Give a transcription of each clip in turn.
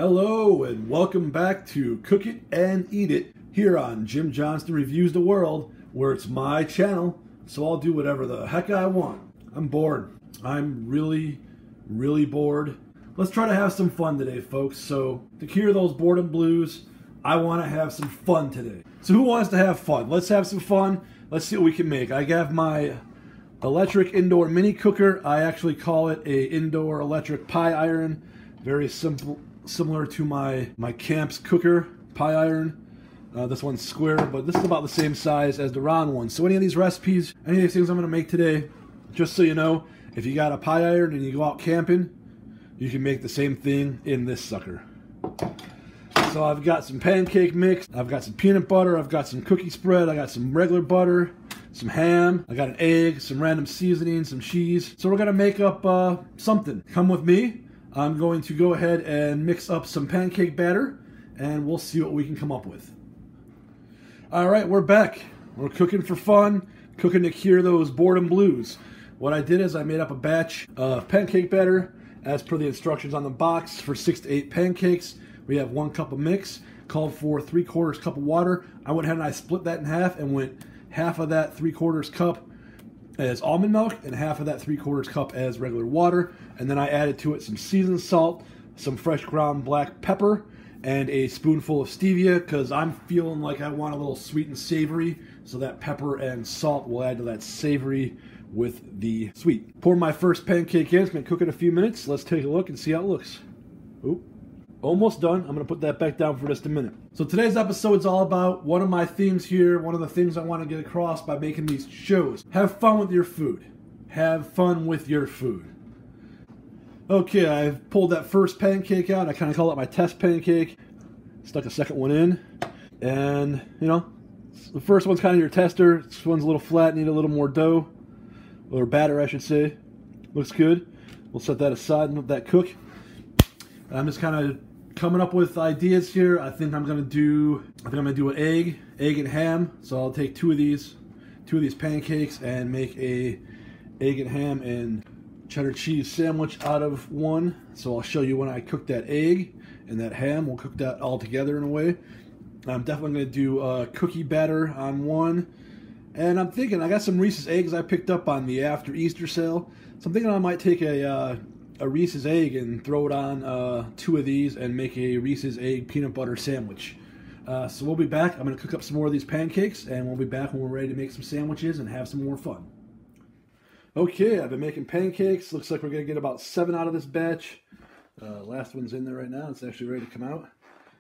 Hello and welcome back to Cook It and Eat It here on Jim Johnston Reviews the World, where it's my channel, so I'll do whatever the heck I want. I'm bored. I'm really bored. Let's try to have some fun today, folks. So to cure those boredom blues, I want to have some fun today. So who wants to have fun? Let's have some fun. Let's see what we can make. I have my electric indoor mini cooker. I actually call it a indoor electric pie iron. Very simple. Similar to my Camp's cooker pie iron. This one's square, but this is about the same size as the round one. So any of these recipes, any of these things I'm going to make today, just so you know, if you got a pie iron and you go out camping, you can make the same thing in this sucker. So I've got some pancake mix, I've got some peanut butter, I've got some cookie spread, I got some regular butter, some ham, I got an egg, some random seasoning, some cheese. So we're going to make up something. Come with me. I'm going to go ahead and mix up some pancake batter, and we'll see what we can come up with. All right, we're back. We're cooking for fun, cooking to cure those boredom blues. What I did is I made up a batch of pancake batter, as per the instructions on the box, for 6 to 8 pancakes. We have 1 cup of mix, called for 3/4 cup of water. I went ahead and I split that in half and went half of that 3/4 cup as almond milk and half of that 3/4 cup as regular water, and then I added to it some seasoned salt, some fresh ground black pepper, and a spoonful of stevia, because I'm feeling like I want a little sweet and savory, so that pepper and salt will add to that savory with the sweet. Pour my first pancake in. It's been cooking a few minutes. Let's take a look and see how it looks. Oop. Almost done. I'm going to put that back down for just a minute. So today's episode is all about one of my themes here, one of the things I want to get across by making these shows. Have fun with your food. Have fun with your food. Okay, I've pulled that first pancake out. I kind of call it my test pancake. Stuck a second one in. And, you know, the first one's kind of your tester. This one's a little flat, need a little more dough. Or batter, I should say. Looks good. We'll set that aside and let that cook. I'm just kind of coming up with ideas here. I think I'm gonna do an egg and ham. So I'll take two of these pancakes and make a egg and ham and cheddar cheese sandwich out of one. So I'll show you when I cook that egg and that ham. We'll cook that all together in a way. I'm definitely gonna do cookie batter on one. And I'm thinking, I got some Reese's eggs I picked up on the after Easter sale. So I'm thinking I might take a Reese's egg and throw it on 2 of these and make a Reese's egg peanut butter sandwich. So we'll be back. I'm going to cook up some more of these pancakes, and we'll be back when we're ready to make some sandwiches and have some more fun. Okay, I've been making pancakes. Looks like we're going to get about 7 out of this batch. Last one's in there right now. It's actually ready to come out.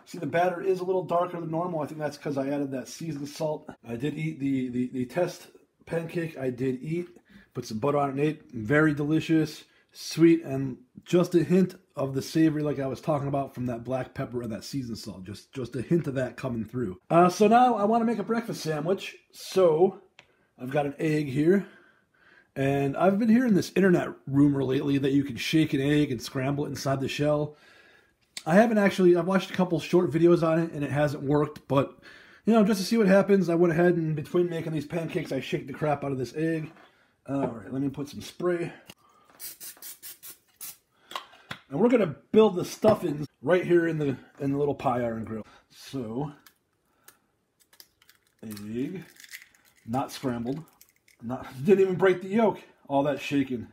See, the batter is a little darker than normal. I think that's because I added that seasoned salt. I did eat the test pancake. I did eat. Put some butter on it and ate. Very delicious. Sweet, and just a hint of the savory like I was talking about from that black pepper and that seasoned salt. Just a hint of that coming through. So now I want to make a breakfast sandwich. So I've got an egg here. And I've been hearing this internet rumor lately that you can shake an egg and scramble it inside the shell. I've watched a couple short videos on it and it hasn't worked. But, you know, just to see what happens, I went ahead and between making these pancakes, I shake the crap out of this egg. All right, let me put some spray. And we're going to build the stuffings right here in the little pie iron grill. So, egg, not scrambled, didn't even break the yolk. All that shaking.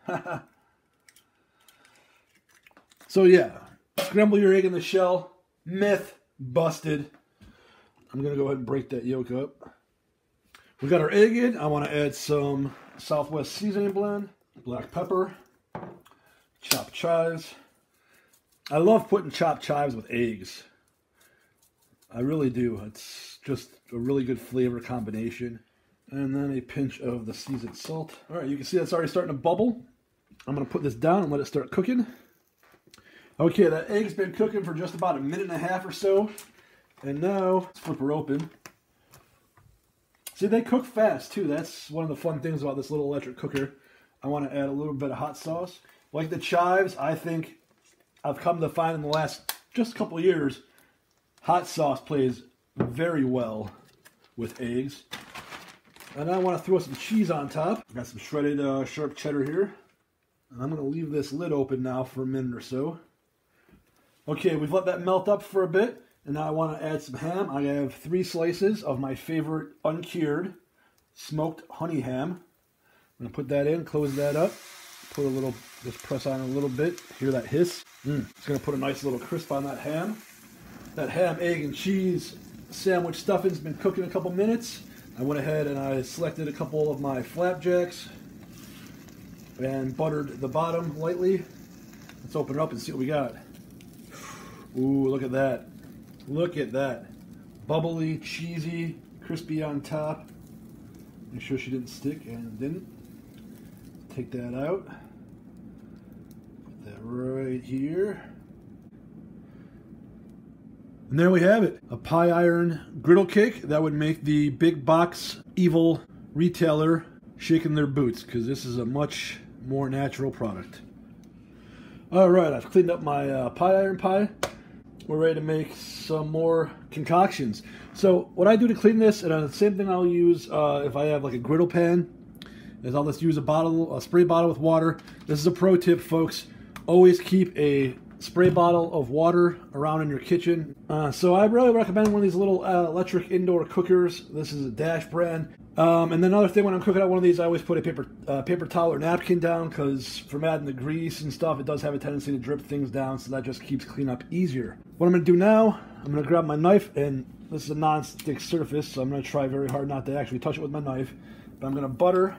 So yeah, scramble your egg in the shell. Myth busted. I'm going to go ahead and break that yolk up. We got our egg in. I want to add some Southwest seasoning blend, black pepper, chopped chives. I love putting chopped chives with eggs. I really do. It's just a really good flavor combination. And then a pinch of the seasoned salt. All right, you can see that's already starting to bubble. I'm going to put this down and let it start cooking. Okay, that egg's been cooking for just about 1.5 minutes or so. And now, let's flip her open. See, they cook fast too. That's one of the fun things about this little electric cooker. I want to add a little bit of hot sauce. Like the chives, I think I've come to find in the last just a couple of years, hot sauce plays very well with eggs. And I want to throw some cheese on top. I've got some shredded sharp cheddar here. And I'm going to leave this lid open now for a minute or so. Okay, we've let that melt up for a bit, and now I want to add some ham. I have 3 slices of my favorite uncured smoked honey ham. I'm going to put that in, close that up, put a little, just press on a little bit, hear that hiss. It's going to put a nice little crisp on that ham. That ham, egg, and cheese sandwich stuffing's been cooking a couple minutes. I went ahead and I selected a couple of my flapjacks and buttered the bottom lightly. Let's open it up and see what we got. Ooh, look at that. Look at that. Bubbly, cheesy, crispy on top. Make sure she didn't stick, and it didn't. Take that out. Put that right here. And there we have it. A pie iron griddle cake that would make the big box evil retailer shaking their boots, because this is a much more natural product. Alright, I've cleaned up my pie iron pie. We're ready to make some more concoctions. So what I do to clean this, and the same thing I'll use if I have like a griddle pan, is I'll just use a spray bottle with water. This is a pro tip, folks. Always keep a spray bottle of water around in your kitchen. So I really recommend one of these little electric indoor cookers. This is a Dash brand. And then another thing, when I'm cooking out one of these, I always put a paper towel or napkin down, because from adding the grease and stuff, it does have a tendency to drip things down, so that just keeps cleanup easier. What I'm going to do now, I'm going to grab my knife, and this is a non-stick surface, so I'm going to try very hard not to actually touch it with my knife. But I'm going to butter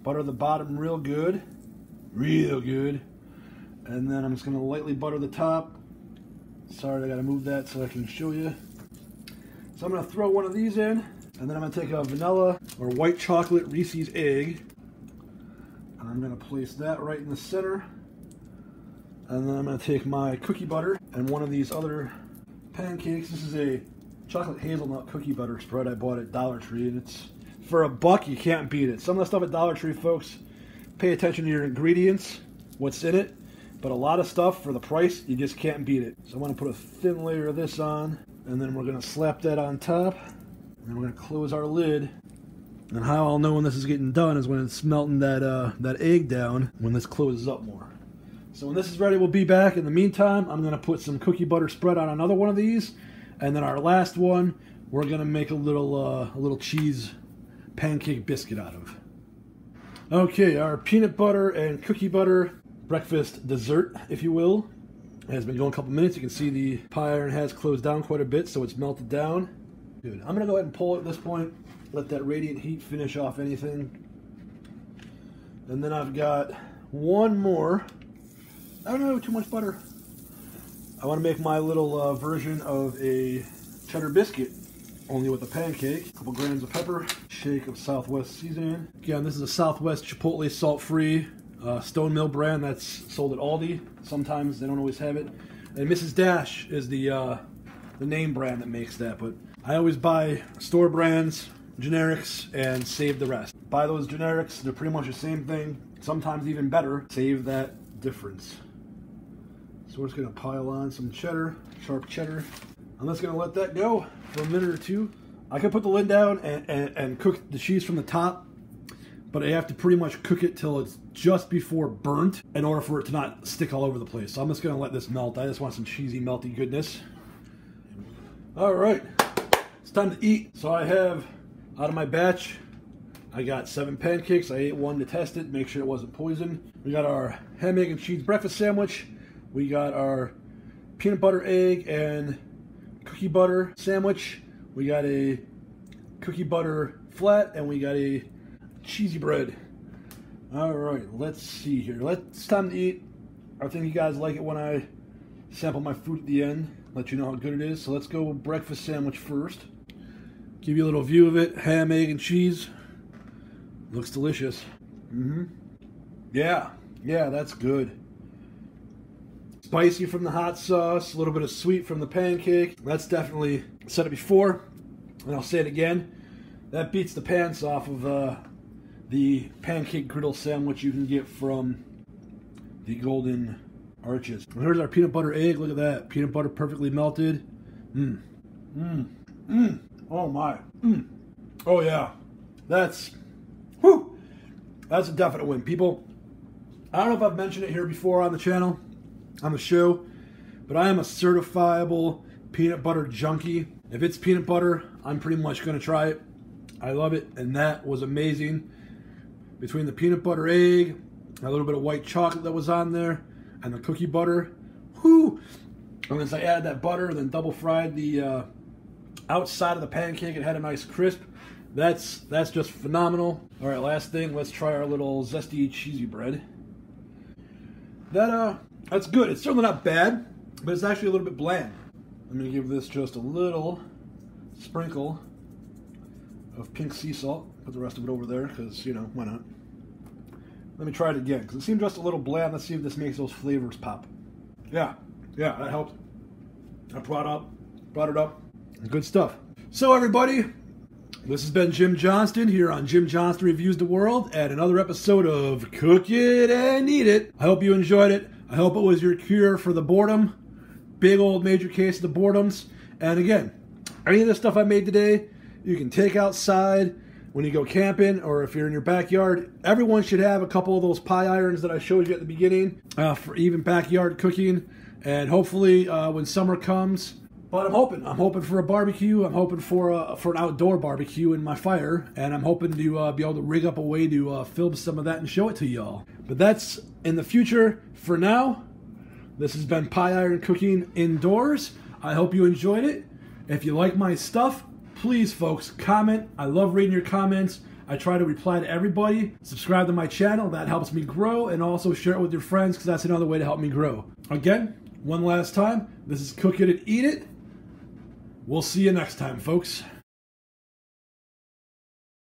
the bottom real good, and then I'm just going to lightly butter the top. Sorry, I got to move that so I can show you. So I'm going to throw one of these in. And then I'm going to take a vanilla or white chocolate Reese's egg, and I'm going to place that right in the center. And then I'm going to take my cookie butter and one of these other pancakes. This is a chocolate hazelnut cookie butter spread I bought at Dollar Tree, and it's for $1. You can't beat it. Some of the stuff at Dollar Tree, folks, pay attention to your ingredients, what's in it. But a lot of stuff for the price, you just can't beat it. So I'm going to put a thin layer of this on, and then we're going to slap that on top. And we're going to close our lid. And how I'll know when this is getting done is when it's melting that egg down, when this closes up more. So when this is ready, we'll be back. In the meantime, I'm going to put some cookie butter spread on another one of these. And then our last one, we're going to make a little cheese pancake biscuit out of. Okay, our peanut butter and cookie butter breakfast dessert, if you will, has been going a couple minutes. You can see the pie iron has closed down quite a bit, so it's melted down. Good. I'm going to go ahead and pull it at this point, let that radiant heat finish off anything. And then I've got one more. I don't know, too much butter. I want to make my little version of a cheddar biscuit, only with a pancake. A couple grams of pepper, shake of Southwest seasoning. Again, this is a Southwest Chipotle salt-free Stone Mill brand that's sold at Aldi. Sometimes they don't always have it. And Mrs. Dash is the name brand that makes that, but I always buy store brands, generics, and save the rest. Buy those generics, they're pretty much the same thing, sometimes even better. Save that difference. So we're just going to pile on some cheddar, sharp cheddar. I'm just going to let that go for a minute or two. I could put the lid down and cook the cheese from the top, but I have to pretty much cook it till it's just before burnt in order for it to not stick all over the place. So I'm just going to let this melt. I just want some cheesy, melty goodness. All right. It's time to eat. So I have, out of my batch, I got 7 pancakes. I ate one to test it, make sure it wasn't poisoned. We got our ham, egg, and cheese breakfast sandwich. We got our peanut butter, egg, and cookie butter sandwich. We got a cookie butter flat, and we got a cheesy bread. All right, let's see here. It's time to eat. I think you guys like it when I sample my food at the end, let you know how good it is. So let's go breakfast sandwich first. Give you a little view of it. Ham, egg, and cheese. Looks delicious. Yeah, that's good. Spicy from the hot sauce, a little bit of sweet from the pancake. That's definitely, said it before, and I'll say it again, that beats the pants off of the pancake griddle sandwich you can get from the Golden Arches. And here's our peanut butter egg. Look at that. Peanut butter perfectly melted. Oh my. Oh yeah. That's a definite win. People, I don't know if I've mentioned it here before on the channel, on the show, but I am a certifiable peanut butter junkie. If it's peanut butter, I'm pretty much going to try it. I love it, and that was amazing. Between the peanut butter egg, a little bit of white chocolate that was on there, and the cookie butter, whoo! And as I added that butter, then double fried the outside of the pancake, it had a nice crisp. That's just phenomenal. All right, last thing, let's try our little zesty cheesy bread. That's good. It's certainly not bad, but it's actually a little bit bland. I'm gonna give this just a little sprinkle of pink sea salt. Put the rest of it over there, because, you know, why not? Let me try it again, because it seemed just a little bland. Let's see if this makes those flavors pop. Yeah, that helped. I brought it up. Good stuff. So everybody, this has been Jim Johnston here on Jim Johnston Reviews the World and another episode of Cook It and Eat It. I hope you enjoyed it. I hope it was your cure for the boredom. Big old major case of the boredoms. And again, any of the stuff I made today, you can take outside when you go camping, or if you're in your backyard. Everyone should have a couple of those pie irons that I showed you at the beginning for even backyard cooking. And hopefully when summer comes, but I'm hoping for a barbecue. I'm hoping for an outdoor barbecue in my fire, and I'm hoping to be able to rig up a way to film some of that and show it to y'all. But that's in the future. For now, this has been Pie Iron Cooking Indoors. I hope you enjoyed it. If you like my stuff, please, folks, comment. I love reading your comments. I try to reply to everybody. Subscribe to my channel. That helps me grow. And also share it with your friends, because that's another way to help me grow. Again, one last time, this is Cook It and Eat It. We'll see you next time, folks.